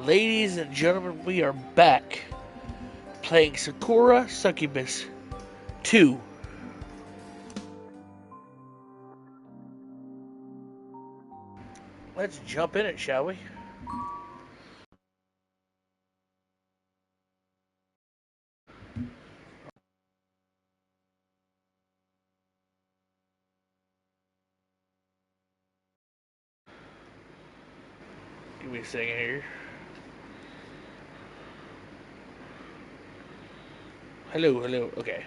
Ladies and gentlemen, we are back playing Sakura Succubus 2. Let's jump in it, shall we? Give me a second here. Hello, okay.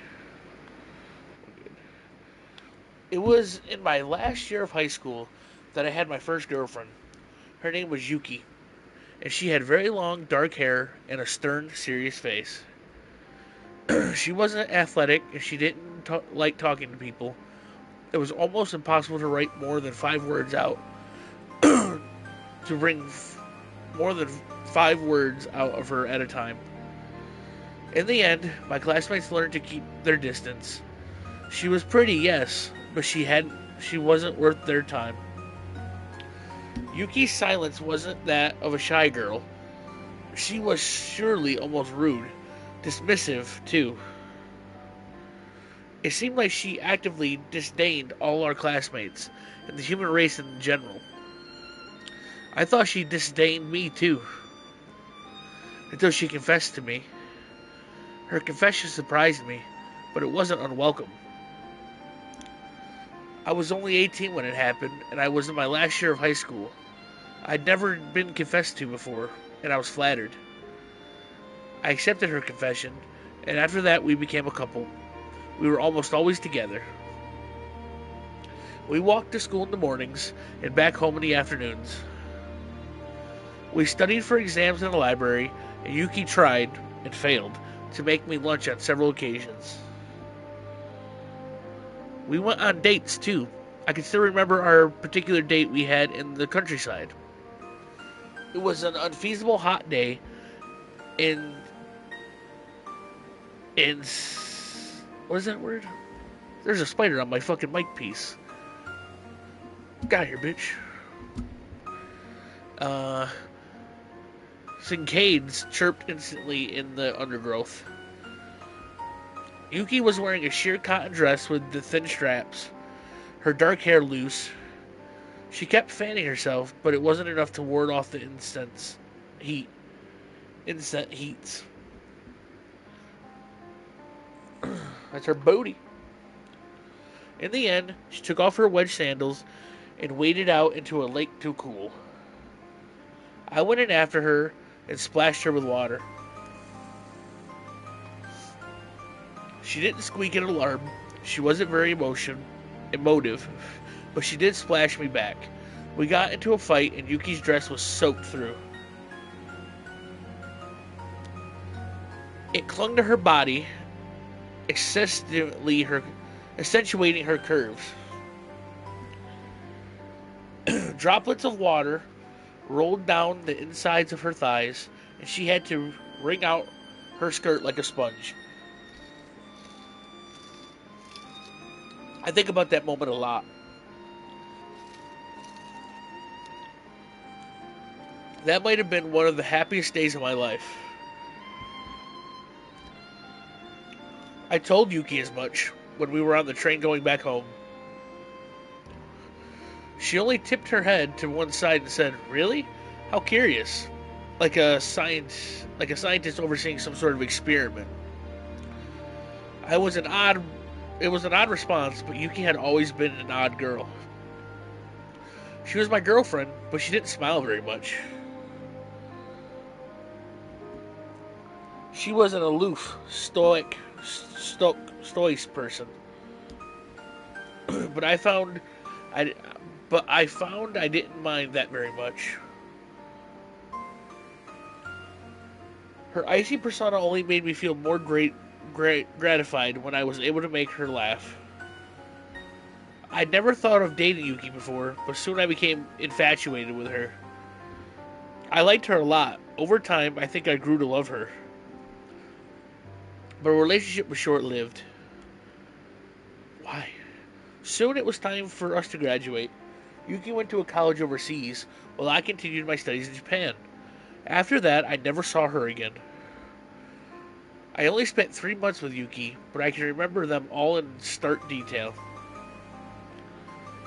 It was in my last year of high school that I had my first girlfriend. Her name was Yuki, and she had very long, dark hair and a stern, serious face. She wasn't athletic, and she didn't like talking to people. It was almost impossible to write more than 5 words out, to bring more than 5 words out of her at a time. In the end, my classmates learned to keep their distance. She was pretty, yes, but she wasn't worth their time. Yuki's silence wasn't that of a shy girl. She was surely almost rude, dismissive, too. It seemed like she actively disdained all our classmates and the human race in general. I thought she disdained me, too, until she confessed to me. Her confession surprised me, but it wasn't unwelcome. I was only 18 when it happened, and I was in my last year of high school. I'd never been confessed to before, and I was flattered. I accepted her confession, and after that we became a couple. We were almost always together. We walked to school in the mornings and back home in the afternoons. We studied for exams in the library, and Yuki tried, and failed, to make me lunch on several occasions. We went on dates, too. I can still remember our particular date we had in the countryside. It was an unfeasible hot day in what is that word? There's a spider on my fucking mic piece. Got here, bitch. Cicadas chirped instantly in the undergrowth. Yuki was wearing a sheer cotton dress with the thin straps, her dark hair loose. She kept fanning herself, but it wasn't enough to ward off the incense heats. That's her booty. In the end, she took off her wedge sandals and waded out into a lake to cool. I went in after her and splashed her with water. She didn't squeak in alarm. She wasn't very emotive, but she did splash me back. We got into a fight, and Yuki's dress was soaked through. It clung to her body, accentuating her curves. Droplets of water rolled down the insides of her thighs, and she had to wring out her skirt like a sponge. I think about that moment a lot. That might have been one of the happiest days of my life. I told Yuki as much when we were on the train going back home. She only tipped her head to one side and said, "Really? How curious." Like a scientist overseeing some sort of experiment. It was an odd response, but Yuki had always been an odd girl. She was my girlfriend, but she didn't smile very much. She was an aloof, stoic person. But I found I didn't mind that very much. Her icy persona only made me feel more gratified when I was able to make her laugh. I'd never thought of dating Yuki before, but soon I became infatuated with her. I liked her a lot. Over time, I think I grew to love her. But our relationship was short-lived. Why? Soon it was time for us to graduate. Yuki went to a college overseas, while I continued my studies in Japan. After that, I never saw her again. I only spent 3 months with Yuki, but I can remember them all in stark detail.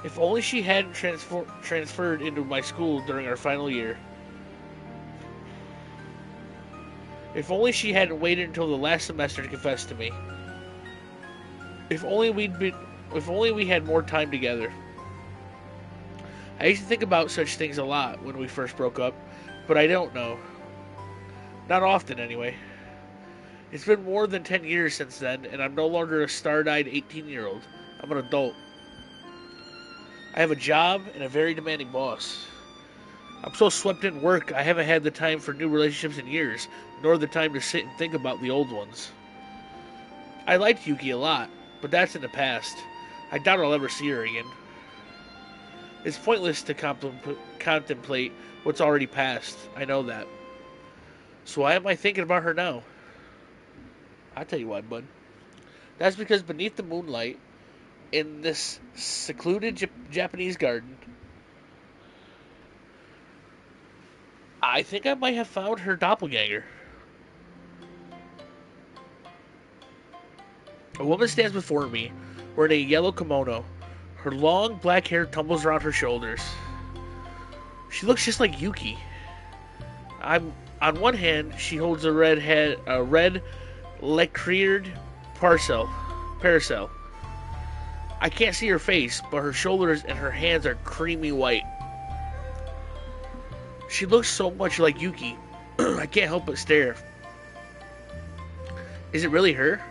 If only she hadn't transferred into my school during our final year. If only she hadn't waited until the last semester to confess to me. If only we had more time together. I used to think about such things a lot when we first broke up, but I don't know. Not often, anyway. It's been more than 10 years since then, and I'm no longer a star-eyed 18-year-old. I'm an adult. I have a job and a very demanding boss. I'm so swept in work, I haven't had the time for new relationships in years, nor the time to sit and think about the old ones. I liked Yuki a lot, but that's in the past. I doubt I'll ever see her again. It's pointless to contemplate what's already past. I know that. So why am I thinking about her now? I'll tell you why, bud. That's because beneath the moonlight, in this secluded Japanese garden, I think I might have found her doppelganger. A woman stands before me, wearing a yellow kimono. Her long black hair tumbles around her shoulders. She looks just like Yuki. On one hand, she holds a red lacquered parasol. I can't see her face, but her shoulders and her hands are creamy white. She looks so much like Yuki. I can't help but stare. Is it really her?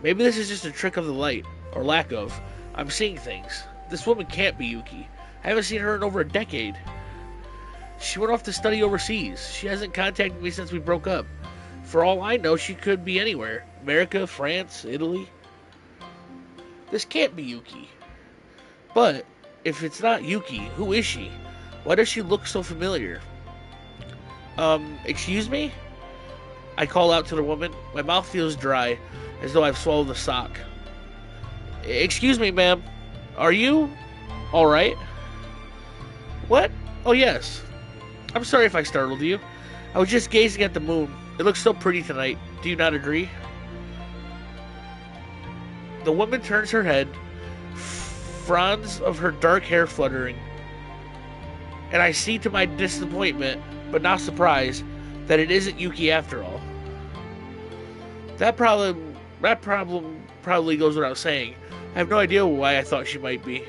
Maybe this is just a trick of the light, or lack of. I'm seeing things. This woman can't be Yuki. I haven't seen her in over a decade. She went off to study overseas. She hasn't contacted me since we broke up. For all I know, she could be anywhere. America, France, Italy. This can't be Yuki. But, if it's not Yuki, who is she? Why does she look so familiar? Excuse me? I call out to the woman. My mouth feels dry, as though I've swallowed a sock. Excuse me, ma'am. Are you alright? What? Oh, yes. I'm sorry if I startled you. I was just gazing at the moon. It looks so pretty tonight. Do you not agree? The woman turns her head, fronds of her dark hair fluttering, and I see to my disappointment, but not surprise, that it isn't Yuki after all. That problem probably goes without saying. I have no idea why I thought she might be.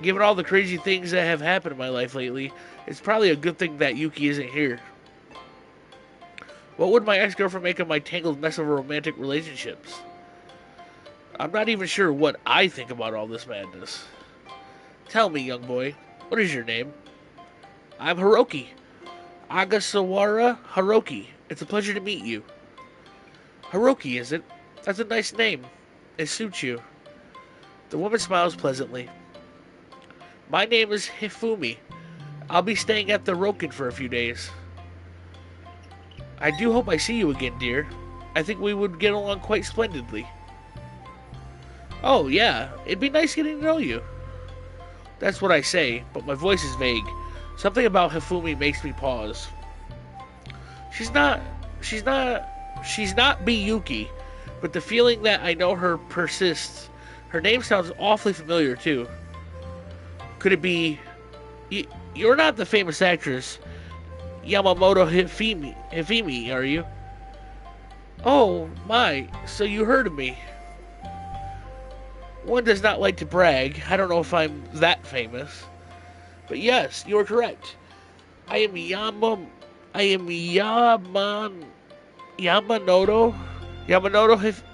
Given all the crazy things that have happened in my life lately, it's probably a good thing that Yuki isn't here. What would my ex-girlfriend make of my tangled mess of romantic relationships? I'm not even sure what I think about all this madness. Tell me, young boy, what is your name? I'm Hiroki. Agasawara Hiroki. It's a pleasure to meet you. Hiroki, is it? That's a nice name. It suits you. The woman smiles pleasantly. My name is Hifumi. I'll be staying at the Roken for a few days. I do hope I see you again, dear. I think we would get along quite splendidly. Oh, yeah. It'd be nice getting to know you. That's what I say, but my voice is vague. Something about Hifumi makes me pause. She's not Yuki, but the feeling that I know her persists. Her name sounds awfully familiar, too. Could it be... You're not the famous actress Yamamoto Hifumi, are you? Oh, my, so you heard of me. One does not like to brag. I don't know if I'm that famous. But yes, you're correct. I am Yamanoto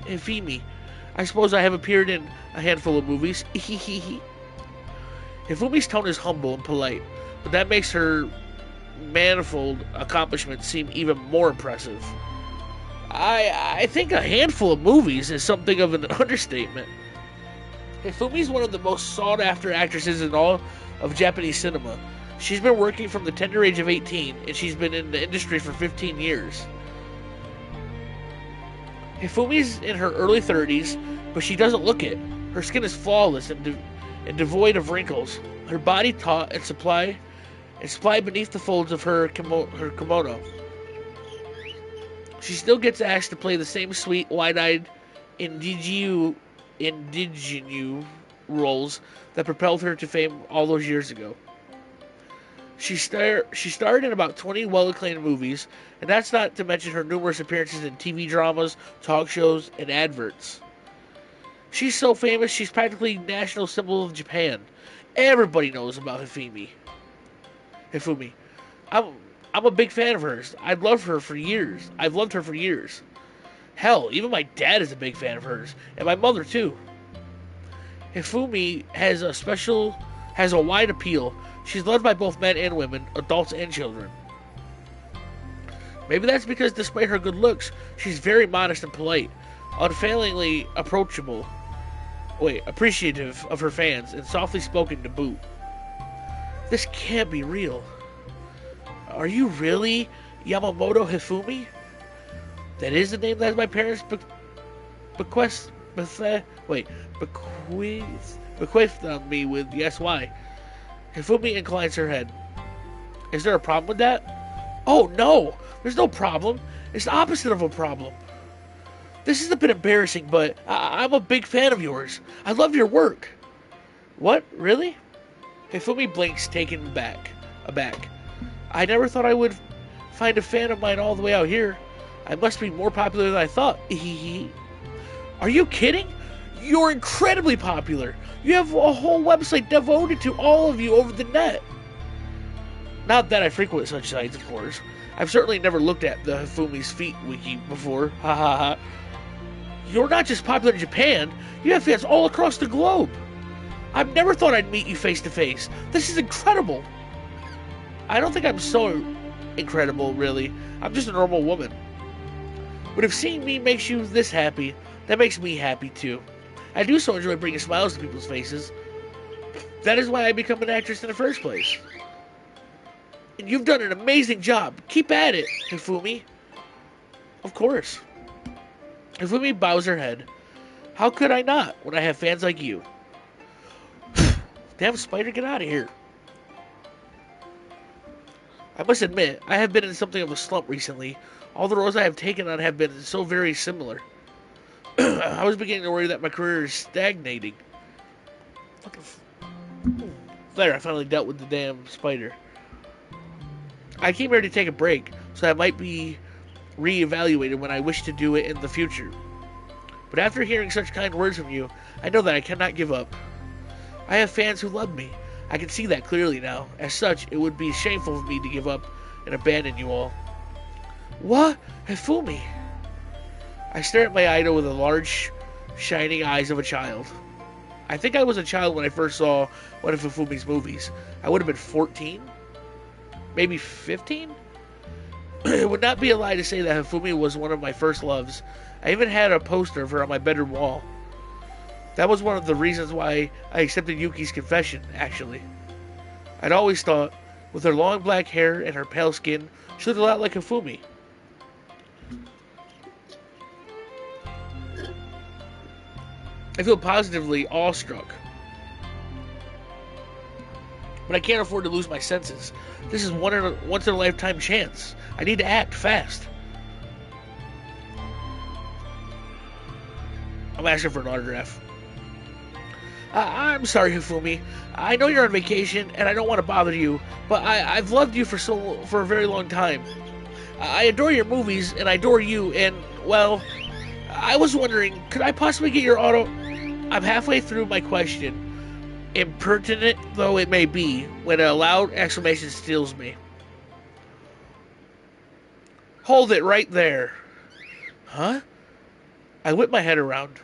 Hifumi. I suppose I have appeared in a handful of movies. Hifumi's tone is humble and polite, but that makes her manifold accomplishments seem even more impressive. I think a handful of movies is something of an understatement. Hifumi's one of the most sought-after actresses in all of Japanese cinema. She's been working from the tender age of 18, and she's been in the industry for 15 years. Hifumi's in her early 30s, but she doesn't look it. Her skin is flawless and devoid of wrinkles. Her body taut and supplied and supplied beneath the folds of her kimono. She still gets asked to play the same sweet, wide-eyed indigenu roles that propelled her to fame all those years ago. She starred in about 20 well-acclaimed movies, and that's not to mention her numerous appearances in TV dramas, talk shows, and adverts. She's so famous, she's practically a national symbol of Japan. Everybody knows about Hifumi. I'm a big fan of hers. I've loved her for years. Hell, even my dad is a big fan of hers, and my mother too. Hifumi has a wide appeal. She's loved by both men and women, adults and children. Maybe that's because despite her good looks, she's very modest and polite, unfailingly appreciative of her fans, and softly spoken to boot. This can't be real. Are you really Yamamoto Hifumi? That is the name that my parents bequeathed on me with. Yes, why? Hifumi inclines her head. Is there a problem with that? Oh, no! There's no problem. It's the opposite of a problem. This is a bit embarrassing, but I'm a big fan of yours. I love your work. What? Really? Hifumi blinks, taken aback. I never thought I would find a fan of mine all the way out here. I must be more popular than I thought. Are you kidding? You're incredibly popular. You have a whole website devoted to all of you over the net. Not that I frequent such sites, of course. I've certainly never looked at the Hifumi's Feet wiki before. Ha ha ha. You're not just popular in Japan. You have fans all across the globe. I've never thought I'd meet you face to face. This is incredible. I don't think I'm so incredible, really. I'm just a normal woman. But if seeing me makes you this happy, that makes me happy too. I do so enjoy bringing smiles to people's faces. That is why I become an actress in the first place. And you've done an amazing job. Keep at it, Hifumi. Of course. Hifumi bows her head. How could I not when I have fans like you? Damn spider, get out of here. I must admit, I have been in something of a slump recently. All the roles I have taken on have been so very similar. I was beginning to worry that my career is stagnating. There, I finally dealt with the damn spider. I came here to take a break, so I might be re-evaluated when I wish to do it in the future. But after hearing such kind words from you, I know that I cannot give up. I have fans who love me. I can see that clearly now. As such, it would be shameful of me to give up and abandon you all. What? Hifumi? I stare at my idol with the large, shining eyes of a child. I think I was a child when I first saw one of Hifumi's movies. I would have been 14? Maybe 15? It would not be a lie to say that Hifumi was one of my first loves. I even had a poster of her on my bedroom wall. That was one of the reasons why I accepted Yuki's confession, actually. I'd always thought, with her long black hair and her pale skin, she looked a lot like Hifumi. I feel positively awestruck. But I can't afford to lose my senses. This is once in a lifetime chance. I need to act fast. I'm asking for an autograph. I'm sorry, Hifumi. I know you're on vacation, and I don't want to bother you, but I've loved you for a very long time. I adore your movies, and I adore you, and, well, I was wondering, could I possibly get your auto... I'm halfway through my question, impertinent though it may be, when a loud exclamation steals me. Hold it right there. Huh? I whip my head around.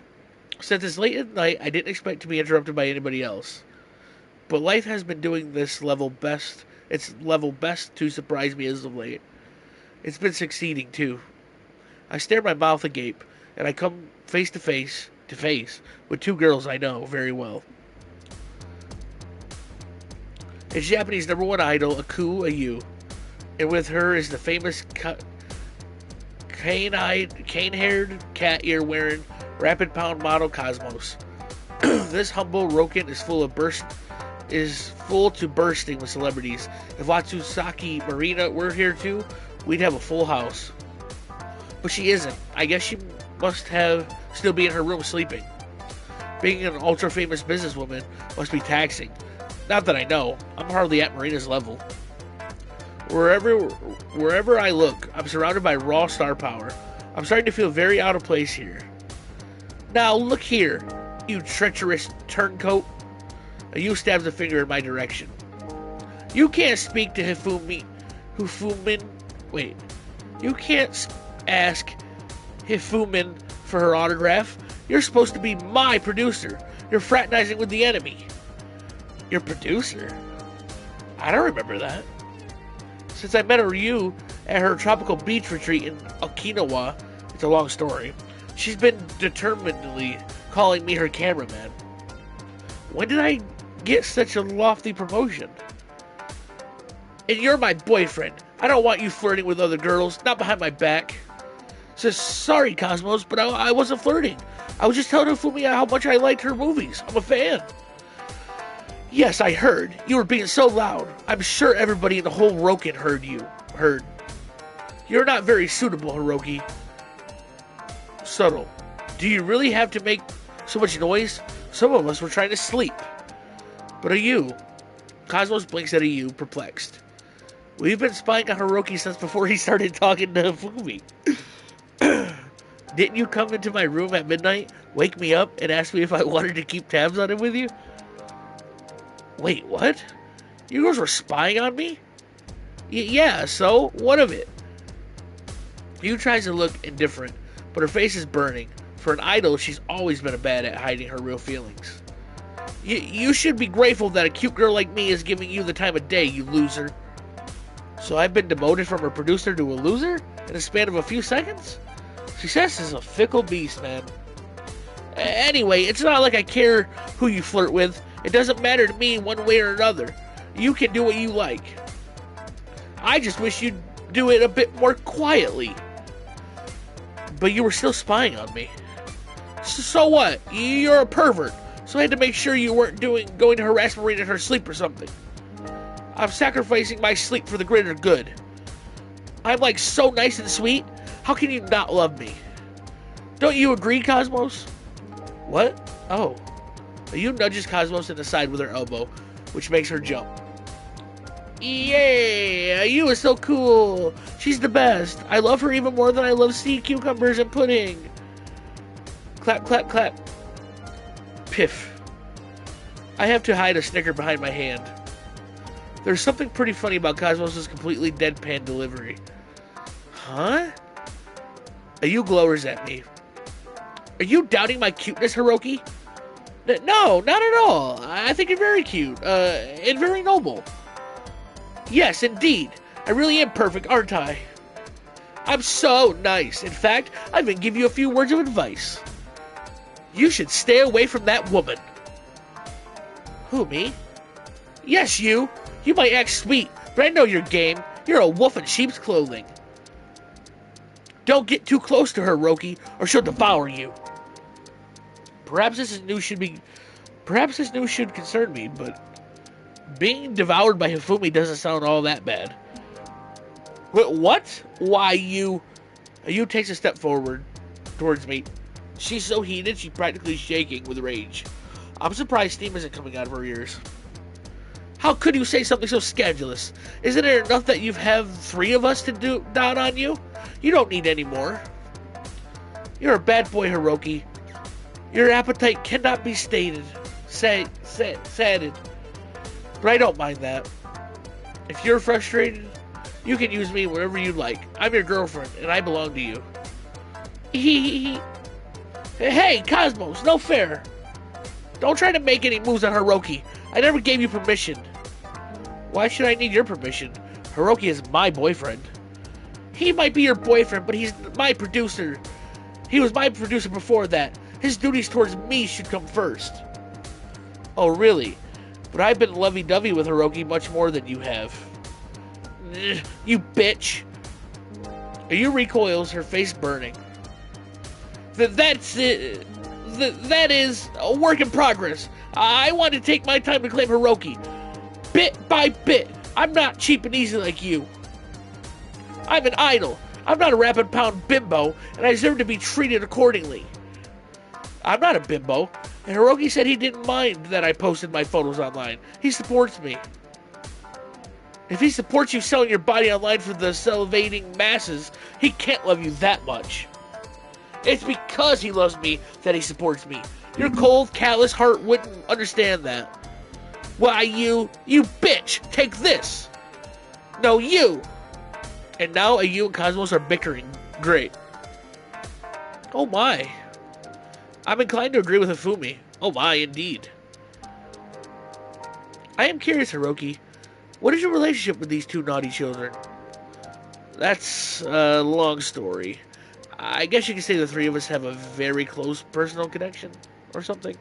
Since it's late at night, I didn't expect to be interrupted by anybody else. But life has been doing its level best to surprise me as of late. It's been succeeding, too. I stare my mouth agape, and I come face to face with two girls I know very well. It's Japanese #1 idol, Aku Ayu, and with her is the famous cane-haired, cat-ear-wearing, rapid-pound model Cosmos. This humble Roken is full of bursts is full to bursting with celebrities. If Watsusaki Marina were here too, we'd have a full house. But she isn't. I guess she must have still be in her room sleeping. Being an ultra-famous businesswoman must be taxing. Not that I know. I'm hardly at Marina's level. Wherever I look, I'm surrounded by raw star power. I'm starting to feel very out of place here. Now, look here, you treacherous turncoat. You stabs a finger in my direction. You can't speak to Hifumin. Wait. You can't ask Hifumin for her autograph. You're supposed to be my producer. You're fraternizing with the enemy. Your producer? I don't remember that. Since I met Ryu at her tropical beach retreat in Okinawa, it's a long story, she's been determinedly calling me her cameraman. When did I get such a lofty promotion? And you're my boyfriend. I don't want you flirting with other girls, not behind my back. Says, sorry, Cosmos, but I wasn't flirting. I was just telling Fumi how much I liked her movies. I'm a fan. Yes, I heard. You were being so loud. I'm sure everybody in the whole Roken heard. You're not very suitable, Hiroki. Subtle. Do you really have to make so much noise? Some of us were trying to sleep. But are you? Cosmos blinks at you, perplexed. We've been spying on Hiroki since before he started talking to Fumi. Didn't you come into my room at midnight, wake me up, and ask me if I wanted to keep tabs on him with you? Wait, what? You girls were spying on me? Yeah, so? What of it? Yu tries to look indifferent, but her face is burning. For an idol, she's always been bad at hiding her real feelings. You should be grateful that a cute girl like me is giving you the time of day, you loser. So I've been demoted from a producer to a loser in a span of a few seconds? Success is a fickle beast, man. Anyway, it's not like I care who you flirt with. It doesn't matter to me one way or another. You can do what you like. I just wish you'd do it a bit more quietly. But you were still spying on me. So what? You're a pervert. So I had to make sure you weren't going to harass Marina in her sleep or something. I'm sacrificing my sleep for the greater good. I'm like so nice and sweet. How can you not love me? Don't you agree, Cosmos? What? Oh. Yu nudges Cosmos in the side with her elbow, which makes her jump. Yeah, Yu is so cool. She's the best. I love her even more than I love sea cucumbers and pudding. Clap, clap, clap. Piff. I have to hide a snicker behind my hand. There's something pretty funny about Cosmos' completely deadpan delivery. Huh? Yu glowers at me. Are you doubting my cuteness, Hiroki? No, not at all. I think you're very cute, and very noble. Yes, indeed. I really am perfect, aren't I? I'm so nice. In fact, I even give you a few words of advice. You should stay away from that woman. Who, me? Yes, you. You might act sweet, but I know your game. You're a wolf in sheep's clothing. Don't get too close to her, Roki, or she'll devour you. Perhaps this news should concern me, but being devoured by Hifumi doesn't sound all that bad. What? Why, you takes a step forward towards me. She's so heated, she's practically shaking with rage. I'm surprised steam isn't coming out of her ears. How could you say something so scandalous? Isn't it enough that you have 3 of us to do down on you? You don't need any more. You're a bad boy, Hiroki. Your appetite cannot be sated. But I don't mind that. If you're frustrated, you can use me wherever you like. I'm your girlfriend, and I belong to you. Hey, Cosmos, no fair. Don't try to make any moves on Hiroki. I never gave you permission. Why should I need your permission? Hiroki is my boyfriend. He might be your boyfriend, but he's my producer. He was my producer before that. His duties towards me should come first. Oh, really? But I've been lovey-dovey with Hiroki much more than you have. You bitch. Yu recoils, her face burning. That's it. that is a work in progress. I want to take my time to claim Hiroki. Bit by bit. I'm not cheap and easy like you. I'm an idol. I'm not a rapid-pound bimbo, and I deserve to be treated accordingly. I'm not a bimbo, and Hiroki said he didn't mind that I posted my photos online. He supports me. If he supports you selling your body online for the salivating masses, he can't love you that much. It's because he loves me that he supports me. Your cold, callous heart wouldn't understand that. Why, you bitch, take this. No, you. And now you and Cosmos are bickering. Great. Oh my. I'm inclined to agree with Hifumi. Oh my, indeed. I am curious, Hiroki. What is your relationship with these two naughty children? That's a long story. I guess you could say the three of us have a very close personal connection, or something.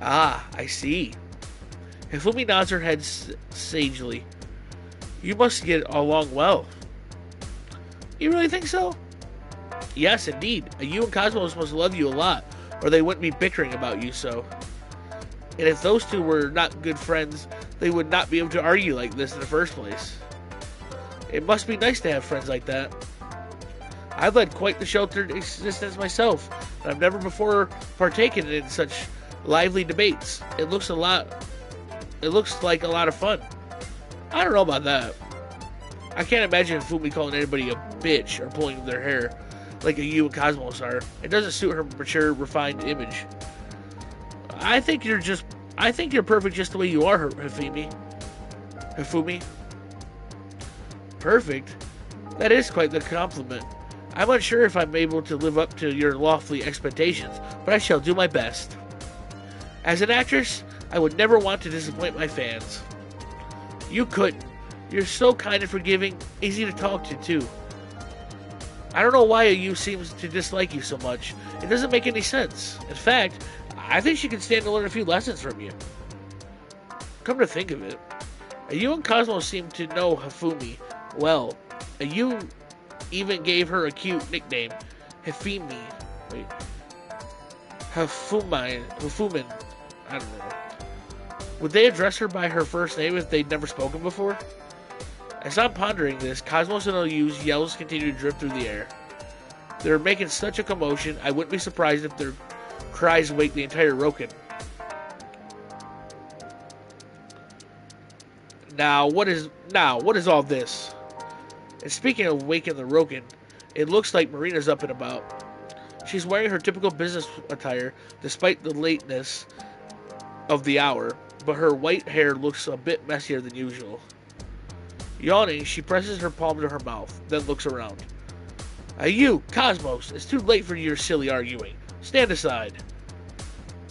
Ah, I see. Hifumi nods her head sagely. You must get along well. You really think so? Yes, indeed. You and Cosmos must love you a lot, or they wouldn't be bickering about you so. And if those two were not good friends, they would not be able to argue like this in the first place. It must be nice to have friends like that. I've led quite the sheltered existence myself, and I've never before partaken in such lively debates. It looks like a lot of fun. I don't know about that. I can't imagine Fumi calling anybody a bitch or pulling their hair like you and Cosmos are. It doesn't suit her mature, refined image. I think you're perfect just the way you are, Hifumi. Perfect? That is quite the compliment. I'm unsure if I'm able to live up to your lofty expectations, but I shall do my best. As an actress, I would never want to disappoint my fans. You couldn't. You're so kind and forgiving, easy to talk to, too. I don't know why you seems to dislike you so much. It doesn't make any sense. In fact, I think she could stand to learn a few lessons from you. Come to think of it, you and Cosmos seem to know Hifumi well. You even gave her a cute nickname, Hifumin. I don't know. Would they address her by her first name if they'd never spoken before? As I'm pondering this, Cosmos and Oyu's yells continue to drift through the air. They're making such a commotion, I wouldn't be surprised if their cries wake the entire Roken. Now, what is all this? And speaking of waking the Roken, it looks like Marina's up and about. She's wearing her typical business attire, despite the lateness of the hour, but her white hair looks a bit messier than usual. Yawning, she presses her palm to her mouth, then looks around. You, Cosmos, it's too late for your silly arguing. Stand aside.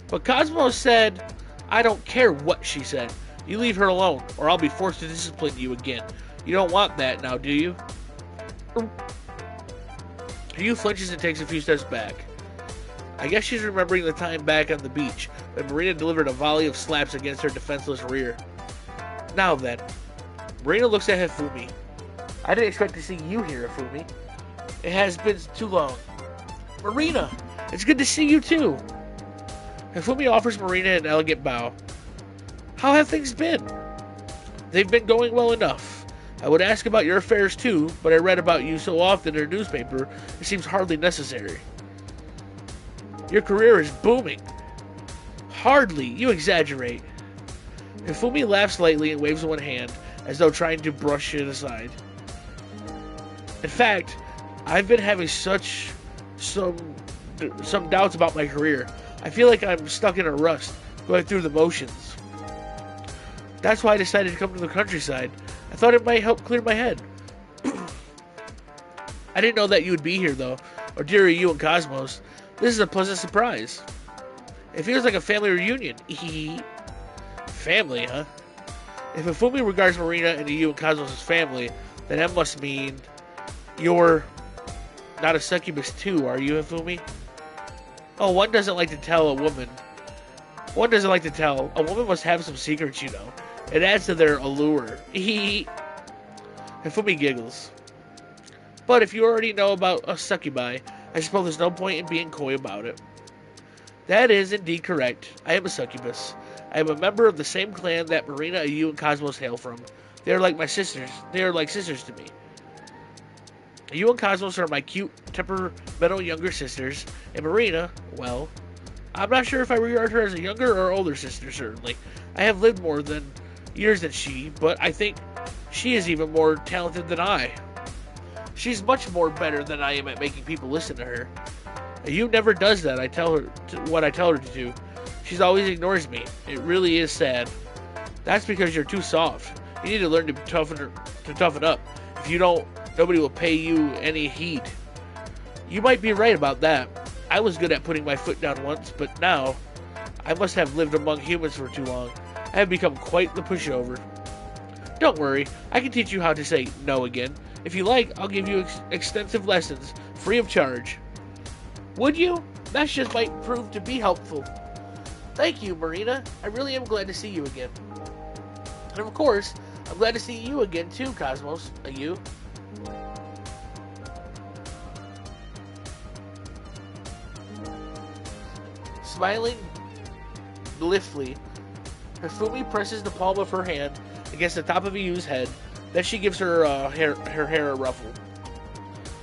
But Cosmos said, I don't care what she said. You leave her alone, or I'll be forced to discipline you again. You don't want that now, do you? Ryu flinches and takes a few steps back. I guess she's remembering the time back on the beach when Marina delivered a volley of slaps against her defenseless rear. Now then. Marina looks at Hifumi. I didn't expect to see you here, Hifumi. It has been too long. Marina! It's good to see you too! Hifumi offers Marina an elegant bow. How have things been? They've been going well enough. I would ask about your affairs too, but I read about you so often in a newspaper, it seems hardly necessary. Your career is booming. Hardly, you exaggerate. Hifumi laughs lightly and waves one hand, as though trying to brush it aside. In fact, I've been having some doubts about my career. I feel like I'm stuck in a rust, going through the motions. That's why I decided to come to the countryside. I thought it might help clear my head. I didn't know that you would be here, though, or dear you and Cosmos. This is a pleasant surprise. It feels like a family reunion. Family, huh? If Hifumi regards Marina and you and Cosmos as family, then that must mean you're not a succubus too, are you, Hifumi? Oh, one doesn't like to tell a woman. One doesn't like to tell. A woman must have some secrets, you know. It adds to their allure. Hifumi giggles. But if you already know about a succubi, I suppose there's no point in being coy about it. That is indeed correct. I am a succubus. I am a member of the same clan that Marina, Ayu, and Cosmos hail from. They are like my sisters. They are like sisters to me. Ayu and Cosmos are my cute, temperamental younger sisters, and Marina, well, I'm not sure if I regard her as a younger or older sister, certainly. I have lived more than years than she, but I think she is even more talented than I. She's much more better than I am at making people listen to her. You never does that. I tell her what I tell her to do. She's always ignores me. It really is sad. That's because you're too soft. You need to learn to toughen up. If you don't, nobody will pay you any heed. You might be right about that. I was good at putting my foot down once, but now I must have lived among humans for too long. I have become quite the pushover. Don't worry, I can teach you how to say no again. If you like, I'll give you extensive lessons, free of charge. Would you? That just might prove to be helpful. Thank you, Marina. I really am glad to see you again. And of course, I'm glad to see you again too, Cosmos. You? Smiling blithely, Hifumi presses the palm of her hand against the top of Ayu's head. Then she gives her hair a ruffle.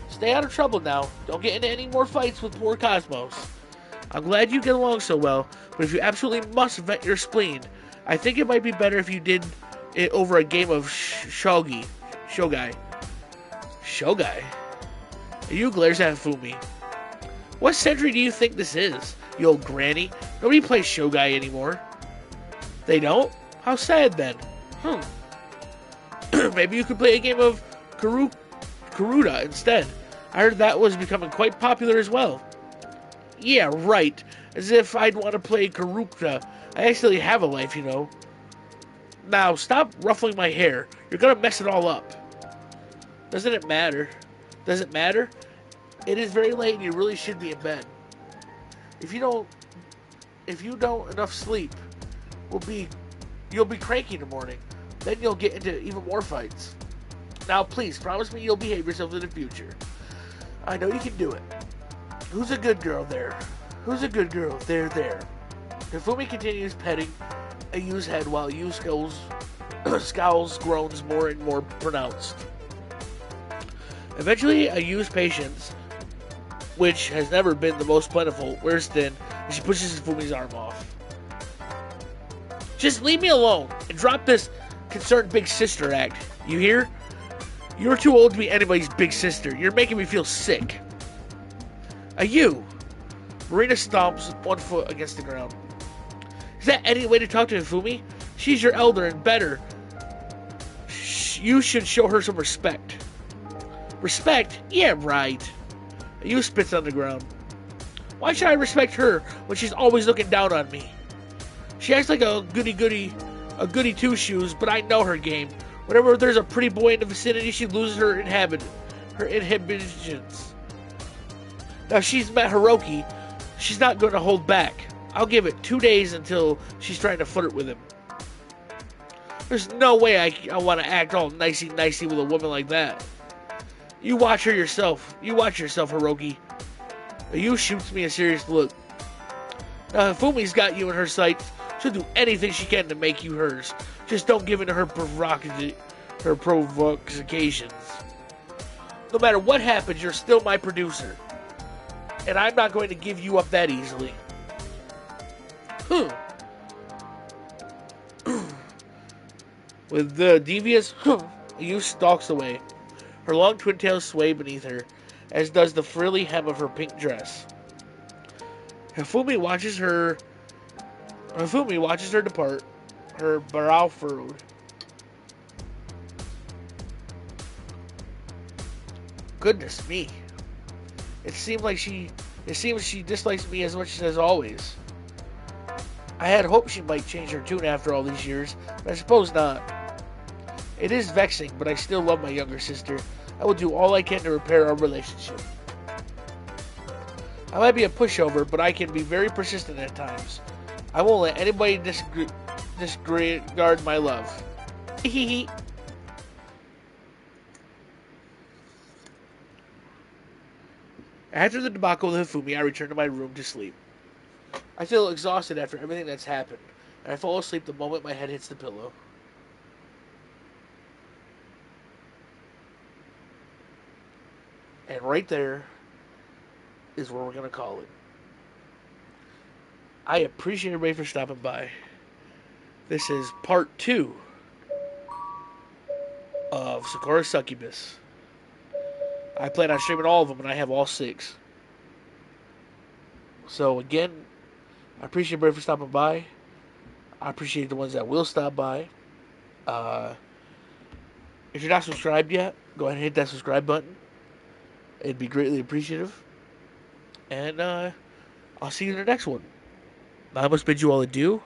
Stay out of trouble now. Don't get into any more fights with poor Cosmos. I'm glad you get along so well, but if you absolutely must vent your spleen, I think it might be better if you did it over a game of shogai. Shogai? Ayu glares at Hifumi. What century do you think this is, you old granny? Nobody plays shogai anymore. They don't? How sad then. Maybe you could play a game of Karuta instead. I heard that was becoming quite popular as well. Yeah, right. As if I'd want to play Karuta. I actually have a life, you know. Now, stop ruffling my hair. You're gonna mess it all up. Doesn't it matter? Does it matter? It is very late and you really should be in bed. If you don't enough sleep, you'll be cranky in the morning. Then you'll get into even more fights. Now, please, promise me you'll behave yourself in the future. I know you can do it. Who's a good girl there? Who's a good girl? There. Hifumi continues petting Ayu's head while Ayu scowls groans more and more pronounced. Eventually, Ayu's patience, which has never been the most plentiful, wears thin, and she pushes Hifumi's arm off. Just leave me alone and drop this concerned big sister act. You hear? You're too old to be anybody's big sister. You're making me feel sick. Ayu! Marina stomps one foot against the ground. Is that any way to talk to Hifumi? She's your elder and better. You should show her some respect. Respect? Yeah, right. Ayu spits on the ground. Why should I respect her when she's always looking down on me? She acts like a goody two-shoes, but I know her game. Whenever there's a pretty boy in the vicinity, she loses her inhibitions. Now she's met Hiroki, she's not going to hold back. I'll give it 2 days until she's trying to flirt with him. There's no way I want to act all nicey with a woman like that. You watch yourself, Hiroki. Ayu shoots me a serious look. Now, Hifumi's got you in her sights. She'll do anything she can to make you hers. Just don't give in to her provocations. No matter what happens, you're still my producer. And I'm not going to give you up that easily. With the devious Ayu stalks away. Her long twin tails sway beneath her, as does the frilly hem of her pink dress. Hifumi watches her depart, her brow furrowed. Goodness me. It seems she dislikes me as much as always. I had hoped she might change her tune after all these years, but I suppose not. It is vexing, but I still love my younger sister. I will do all I can to repair our relationship. I might be a pushover, but I can be very persistent at times. I won't let anybody disregard my love. Hehehe. After the debacle with Hifumi, I returned to my room to sleep. I feel exhausted after everything that's happened, and I fall asleep the moment my head hits the pillow. And right there is where we're going to call it. I appreciate everybody for stopping by. This is part 2 of Sakura Succubus. I plan on streaming all of them, and I have all 6. So again, I appreciate everybody for stopping by. I appreciate the ones that will stop by. Uh, if you're not subscribed yet, go ahead and hit that subscribe button. It'd be greatly appreciative. And I'll see you in the next one. I must bid you all adieu,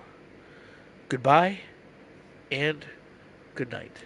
goodbye, and good night.